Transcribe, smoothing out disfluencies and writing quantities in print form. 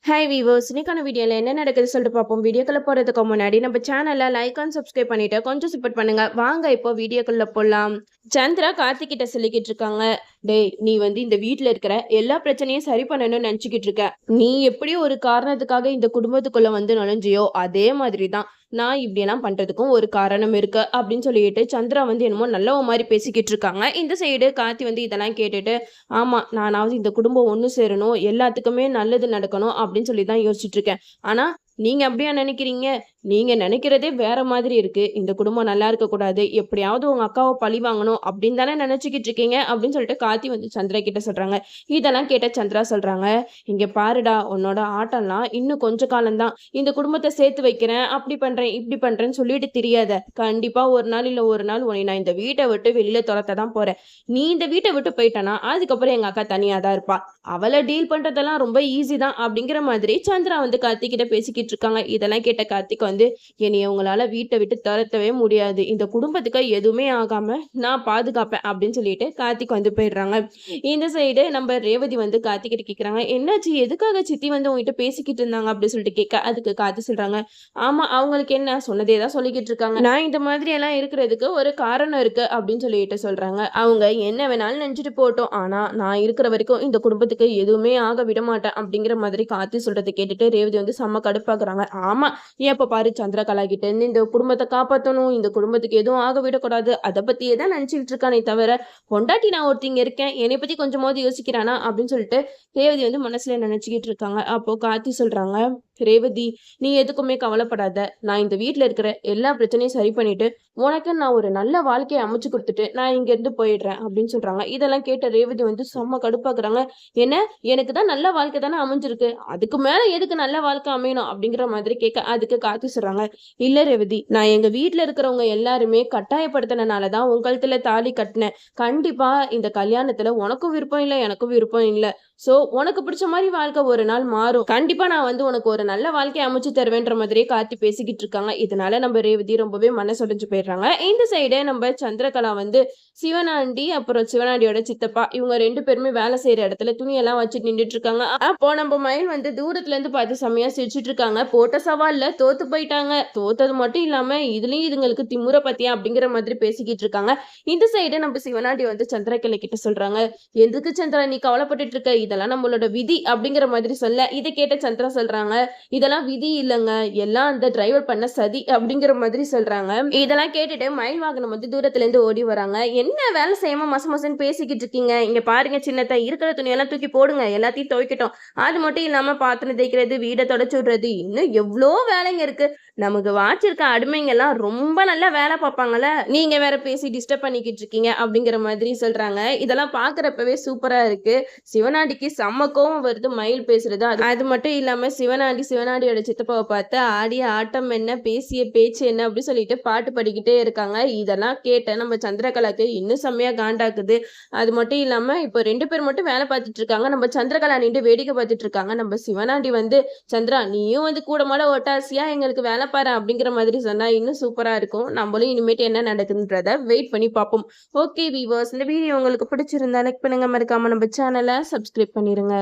Hi viewers, இன்னைக்கான வீடியோவில் என்ன நடக்குது சொல்லிட்டு பார்ப்போம். வீடியோக்குள்ள போகிறதுக்கு முன்னாடி நம்ம சேனலை லைக் அண்ட் சப்ஸ்கிரைப் பண்ணிட்டு கொஞ்சம் சப்போர்ட் பண்ணுங்க. வாங்க இப்போ வீடியோக்குள்ள போகலாம். சந்திரா கார்த்திக் கிட்ட சொல்லிக்கிட்டு இருக்காங்க, டேய் நீ இந்த வீட்டில் இருக்கிற எல்லா பிரச்சனையும் சரி பண்ணணும்னு நினச்சிக்கிட்டு இருக்க. நீ எப்படியோ ஒரு காரணத்துக்காக இந்த குடும்பத்துக்குள்ள நுழைஞ்சியோ அதே மாதிரி தான் நான் இப்படியெல்லாம் பண்றதுக்கும் ஒரு காரணம் இருக்கு அப்படின்னு சொல்லிட்டு சந்திரா என்னமோ நல்லவ மாதிரி பேசிக்கிட்டு இருக்காங்க. இந்த சைடு கார்த்தி இதெல்லாம் கேட்டுட்டு, ஆமா நானாவது இந்த குடும்பம் ஒன்று சேரணும், எல்லாத்துக்குமே நல்லது நடக்கணும் அப்படின்னு சொல்லி தான் யோசிச்சுட்டு இருக்கேன். ஆனா நீங்க அப்படியா நினைக்கிறீங்க? நீங்க நினைக்கிறதே வேற மாதிரி இருக்கு. இந்த குடும்பம் நல்லா இருக்கக்கூடாது, எப்படியாவது உங்க அக்காவை பழி வாங்கணும் அப்படின்னு தானே நினைச்சுக்கிட்டு இருக்கீங்க அப்படின்னு சொல்லிட்டு கார்த்தி சந்திரா கிட்ட சொல்றாங்க. இதெல்லாம் கேட்ட சந்திரா சொல்றாங்க, இங்க பாருடா, உன்னோட ஆட்டம்லாம் இன்னும் கொஞ்ச காலம்தான். இந்த குடும்பத்தை சேர்த்து வைக்கிறேன், அப்படி பண்றேன் இப்படி பண்றேன்னு சொல்லிட்டு தெரியாத. கண்டிப்பா ஒரு நாள் இல்ல ஒரு நாள் உன்னை நான் இந்த வீட்டை விட்டு வெளியில துரத்த தான் போறேன். நீ இந்த வீட்டை விட்டு போயிட்டனா அதுக்கப்புறம் எங்க அக்கா தனியா தான் இருப்பா. அவளை டீல் பண்றதெல்லாம் ரொம்ப ஈஸி தான் அப்படிங்கிற மாதிரி சந்திரா கார்த்திக் கிட்ட பேசிக்கிட்டு இருக்காங்க. இதெல்லாம் கேட்ட கார்த்திக் என்னைய உங்களால வீட்டை விட்டு துரத்தவே முடியாது, இந்த குடும்பத்துக்கு எதுவுமே ஆகாம நான் பாதுகாப்பேன் அப்படின்னு சொல்லிட்டு கார்த்திக் போயிடுறாங்க. இந்த சைடு நம்ம ரேவதி கார்த்திக் கிட்ட கேக்குறாங்க, என்னாச்சு, எதுக்காக சித்தி உங்ககிட்ட பேசிக்கிட்டு இருந்தாங்க அப்படின்னு சொல்லிட்டு கேட்க, அதுக்கு கார்த்தி சொல்றாங்க, ஆமா அவங்களுக்கு என்ன சொன்னதே தான் சொல்லிக்கிட்டு இருக்காங்க, நான் இந்த மாதிரி எல்லாம் இருக்கிறதுக்கு ஒரு காரணம் இருக்கு அப்படின்னு சொல்லிட்டு சொல்றாங்க. அவங்க என்ன வேணாலும் நினைச்சிட்டு போட்டோம், ஆனா நான் இருக்கிற வரைக்கும் இந்த குடும்பத்துக்கு எதுவுமே ஆக விட மாட்டேன் அப்படிங்கிற மாதிரி கார்த்தி சொல்றதை கேட்டுட்டு ரேவதி செம்ம கடுப்பாக்குறாங்க. ஆமா, எப்ப பாரு சந்திரகலா கிட்ட இருந்து இந்த குடும்பத்தை காப்பாற்றணும், இந்த குடும்பத்துக்கு எதுவும் ஆக விடக்கூடாது, அதை பத்தியே தான் நினைச்சுக்கிட்டு இருக்கானே தவிர பொண்டாட்டி நான் ஒருத்திங்க இருக்கேன், என்னை பத்தி கொஞ்சமாவது யோசிக்கிறானா அப்படின்னு சொல்லிட்டு ரேவதி மனசுல நினைச்சுக்கிட்டு இருக்காங்க. அப்போ கார்த்தி சொல்றாங்க, ரேவதி நீ எதுக்குமே கவலைப்படாத, நான் இந்த வீட்டுல இருக்கிற எல்லா பிரச்சனையும் சரி பண்ணிட்டு உனக்கு நான் ஒரு நல்ல வாழ்க்கையை அமைச்சு கொடுத்துட்டு நான் இங்க இருந்து போயிடுறேன் அப்படின்னு சொல்றாங்க. இதெல்லாம் கேட்ட ரேவதி செம்ம கடுப்பாக்குறாங்க. என்ன, எனக்கு தான் நல்ல வாழ்க்கை தானே அமைஞ்சிருக்கு, அதுக்கு மேல எதுக்கு நல்ல வாழ்க்கை அமையணும் அப்படிங்கிற மாதிரி கேட்க, அதுக்கு காத்து சொல்றாங்க, இல்ல ரேவதி, நான் எங்க வீட்டுல இருக்கிறவங்க எல்லாருமே கட்டாயப்படுத்தினாலதான் உங்க கழுத்துல தாலி கட்டினேன். கண்டிப்பா இந்த கல்யாணத்துல உனக்கும் விருப்பம் இல்லை எனக்கும் விருப்பம் இல்லை. சோ உனக்கு பிடிச்ச மாதிரி வாழ்க்கை ஒரு நாள் மாறும், கண்டிப்பா நான் உனக்கு ஒரு நல்ல வாழ்க்கையை அமைச்சு தருவேன்ற மாதிரியே கார்த்தி பேசிக்கிட்டு இருக்காங்க. இதனால நம்ம ரேவதி ரொம்பவே மனசொடைஞ்சு போயிடுறாங்க. இந்த சைடே நம்ம சந்திரகலா சிவனாண்டி அப்புறம் சிவனாண்டியோட சித்தப்பா இவங்க ரெண்டு பேருமே வேலை செய்யற இடத்துல துணியெல்லாம் வச்சுட்டு நின்றுட்டு இருக்காங்க. அப்போ நம்ம மயில் தூரத்துல இருந்து பார்த்து செம்மையா சிரிச்சுட்டு இருக்காங்க. போட்ட சவால்ல தோத்து போயிட்டாங்க, தோத்தது மட்டும் இல்லாம இதுலயும் இதுங்களுக்கு திமுற பத்தியா அப்படிங்கிற மாதிரி பேசிக்கிட்டு இருக்காங்க. இந்த சைடு நம்ம சிவனாண்டி சந்திரகலை கிட்ட சொல்றாங்க, எதுக்கு சந்திரா நீ கவலைப்பட்டுட்டு இருக்க, இதெல்லாம் நம்மளோட விதி அப்படிங்கிற மாதிரி சொல்ல, இதை கேட்ட சந்திரா சொல்றாங்க, இதெல்லாம் விதி இல்லைங்க, எல்லாம் அந்த டிரைவர் பண்ண சதி அப்படிங்கிற மாதிரி சொல்றாங்க. இதெல்லாம் கேட்டுட்டு மயில் வாகனம் தூரத்துல இருந்து ஓடி வராங்க. என்ன வேலை செய்யாம மசன்னு பேசிக்கிட்டு இருக்கீங்க, இங்க பாருங்க சின்னத்தை, இருக்கிற துணியெல்லாம் தூக்கி போடுங்க, எல்லாத்தையும் துவைக்கட்டும், அது மட்டும் இல்லாம பாத்திரம் தேய்க்கிறது, வீடை தொடச்சு விடுறது, இன்னும் எவ்வளோ வேலைங்க இருக்கு, நமக்கு வாச்சிருக்க அடிமைங்க எல்லாம் ரொம்ப நல்லா வேலை பார்ப்பாங்கல்ல, நீங்க வேற பேசி டிஸ்டர்ப் பண்ணிக்கிட்டு இருக்கீங்க அப்படிங்கிற மாதிரி சொல்றாங்க. இதெல்லாம் பாக்குறப்பவே சூப்பரா இருக்கு. சிவனாண்டிக்கு செம்ம கோவம் வருது மயில் பேசுறது. அது மட்டும் இல்லாம சிவனாண்டியோட சித்தப்பாவை பார்த்து ஆடிய ஆட்டம் என்ன, பேசிய பேச்சு என்ன அப்படி சொல்லிட்டு பாட்டு படிக்கிட்டே இருக்காங்க. இதெல்லாம் கேட்ட நம்ம சந்திரகலாக்கு இன்னும் செம்மையா காண்டாக்குது. அது மட்டும் இல்லாம இப்போ ரெண்டு பேர் மட்டும் வேலை பார்த்துட்டு இருக்காங்க, நம்ம சந்திரகலா நின்று வேடிக்கை பார்த்துட்டு இருக்காங்க. நம்ம சிவனாண்டி சந்திரா நீயும் கூட மாட ஒட்டாசியா எங்களுக்கு வேலை பாரு அப்படிங்கிற மாதிரி சொன்னா இன்னும் சூப்பரா இருக்கும். நம்மளும் இனிமேட்டு என்ன நடக்குதுன்றத வெயிட் பண்ணி பார்ப்போம். ஓகே வீவர்ஸ், இந்த வீடியோ உங்களுக்கு பிடிச்சிருந்தா லைக் பண்ணுங்க, மறக்காம நம்ம சேனலை சப்ஸ்கிரைப் பண்ணிருங்க.